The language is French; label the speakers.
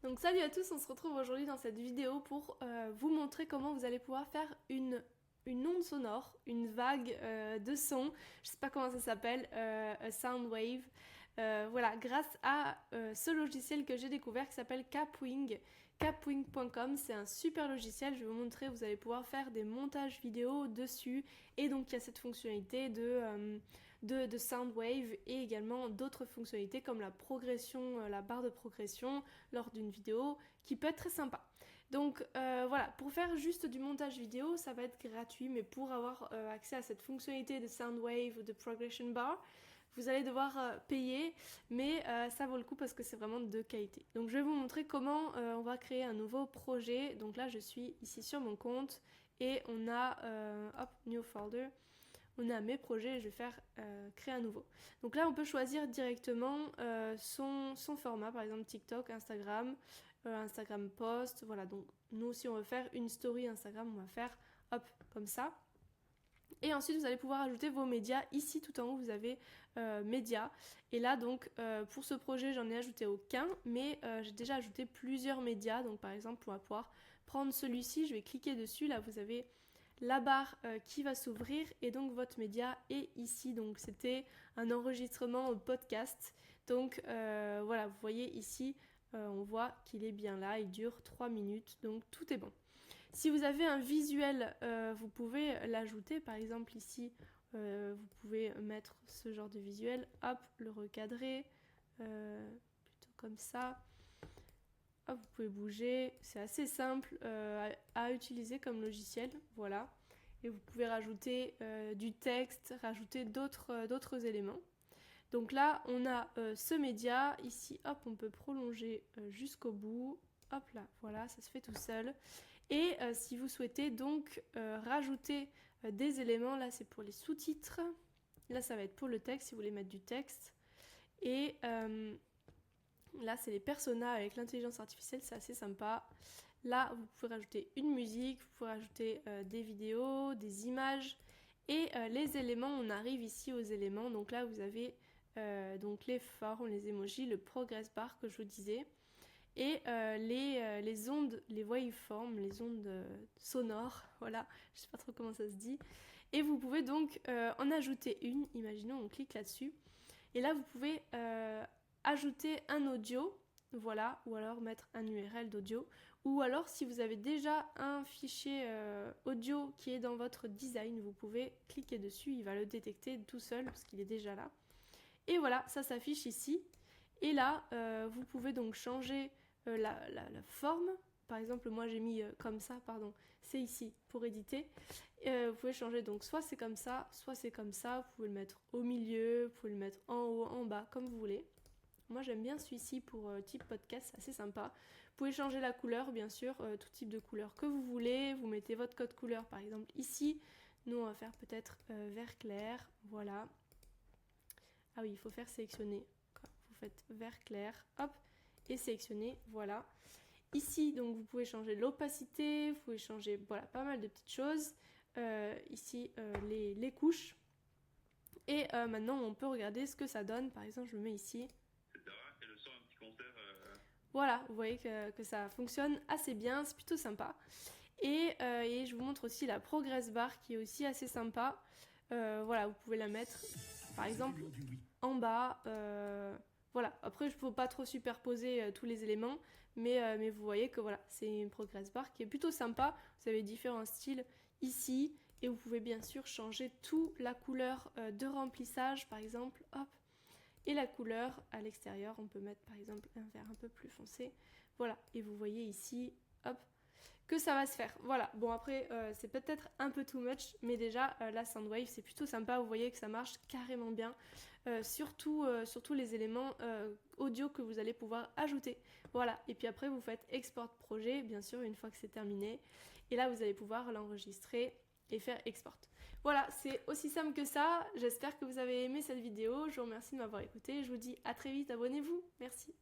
Speaker 1: Donc salut à tous, on se retrouve aujourd'hui dans cette vidéo pour vous montrer comment vous allez pouvoir faire une onde sonore, une vague de son, je sais pas comment ça s'appelle, a sound wave, voilà, grâce à ce logiciel que j'ai découvert qui s'appelle Kapwing. Kapwing.com, c'est un super logiciel, je vais vous montrer, vous allez pouvoir faire des montages vidéo dessus et donc il y a cette fonctionnalité de Soundwave et également d'autres fonctionnalités comme la progression, la barre de progression lors d'une vidéo qui peut être très sympa. Donc voilà, pour faire juste du montage vidéo, ça va être gratuit, mais pour avoir accès à cette fonctionnalité de Soundwave ou de Progression Bar, vous allez devoir payer, mais ça vaut le coup parce que c'est vraiment de qualité. Donc je vais vous montrer comment on va créer un nouveau projet. Donc là, je suis ici sur mon compte et on a, hop, New Folder. On a mes projets et je vais faire créer un nouveau. Donc là, on peut choisir directement son format, par exemple TikTok, Instagram, Instagram Post. Voilà, donc nous, si on veut faire une story Instagram, on va faire hop, comme ça. Et ensuite, vous allez pouvoir ajouter vos médias. Ici, tout en haut, vous avez médias. Et là, donc, pour ce projet, j'en ai ajouté aucun, mais j'ai déjà ajouté plusieurs médias. Donc, par exemple, on va pouvoir prendre celui-ci. Je vais cliquer dessus. Là, vous avez la barre qui va s'ouvrir et donc votre média est ici. Donc, c'était un enregistrement podcast. Donc, voilà, vous voyez ici, on voit qu'il est bien là. Il dure 3 minutes. Donc, tout est bon. Si vous avez un visuel, vous pouvez l'ajouter. Par exemple, ici, vous pouvez mettre ce genre de visuel. Hop, le recadrer. Plutôt comme ça. Hop, vous pouvez bouger. C'est assez simple à utiliser comme logiciel. Voilà. Et vous pouvez rajouter du texte, rajouter d'autres éléments. Donc là, on a ce média. Ici, hop, on peut prolonger jusqu'au bout. Hop là, voilà, ça se fait tout seul. Et si vous souhaitez donc rajouter des éléments, là c'est pour les sous-titres. Là, ça va être pour le texte, si vous voulez mettre du texte. Et là, c'est les personas avec l'intelligence artificielle, c'est assez sympa. Là, vous pouvez rajouter une musique, vous pouvez rajouter des vidéos, des images. Et les éléments, on arrive ici aux éléments. Donc là, vous avez donc les formes, les emojis, le progress bar que je vous disais. Et les ondes, les waveforms, les ondes sonores, voilà, je sais pas trop comment ça se dit. Et vous pouvez donc en ajouter une, imaginons on clique là-dessus. Et là, vous pouvez ajouter un audio, voilà, ou alors mettre un URL d'audio. Ou alors, si vous avez déjà un fichier audio qui est dans votre design, vous pouvez cliquer dessus, il va le détecter tout seul parce qu'il est déjà là. Et voilà, ça s'affiche ici. Et là, vous pouvez donc changer la forme. Par exemple, moi j'ai mis comme ça, pardon, c'est ici pour éditer. Vous pouvez changer donc soit c'est comme ça, soit c'est comme ça. Vous pouvez le mettre au milieu, vous pouvez le mettre en haut, en bas, comme vous voulez. Moi j'aime bien celui-ci pour type podcast, c'est assez sympa. Vous pouvez changer la couleur, bien sûr, tout type de couleur que vous voulez. Vous mettez votre code couleur par exemple ici. Nous on va faire peut-être vert clair, voilà. Ah oui, il faut faire sélectionner. Vous faites vert clair, hop, et sélectionner, voilà. Ici, donc vous pouvez changer l'opacité, vous pouvez changer, voilà, pas mal de petites choses. Ici, les couches. Et maintenant, on peut regarder ce que ça donne. Par exemple, je le mets ici.
Speaker 2: Et le soir, un petit concert.
Speaker 1: Voilà, vous voyez que ça fonctionne assez bien, c'est plutôt sympa. Et je vous montre aussi la progress bar qui est aussi assez sympa. Voilà, vous pouvez la mettre, par exemple, en bas. Voilà, après il ne faut pas trop superposer tous les éléments, mais vous voyez que voilà, c'est une progress bar qui est plutôt sympa. Vous avez différents styles ici et vous pouvez bien sûr changer toute la couleur de remplissage, par exemple, hop. Et la couleur à l'extérieur, on peut mettre par exemple un vert un peu plus foncé. Voilà, et vous voyez ici, hop, que ça va se faire. Voilà, bon après c'est peut-être un peu too much, mais déjà la Soundwave c'est plutôt sympa, vous voyez que ça marche carrément bien, surtout les éléments audio que vous allez pouvoir ajouter. Voilà, et puis après vous faites export projet, bien sûr une fois que c'est terminé, et là vous allez pouvoir l'enregistrer et faire export. Voilà, c'est aussi simple que ça, j'espère que vous avez aimé cette vidéo, je vous remercie de m'avoir écouté, je vous dis à très vite, abonnez-vous, merci.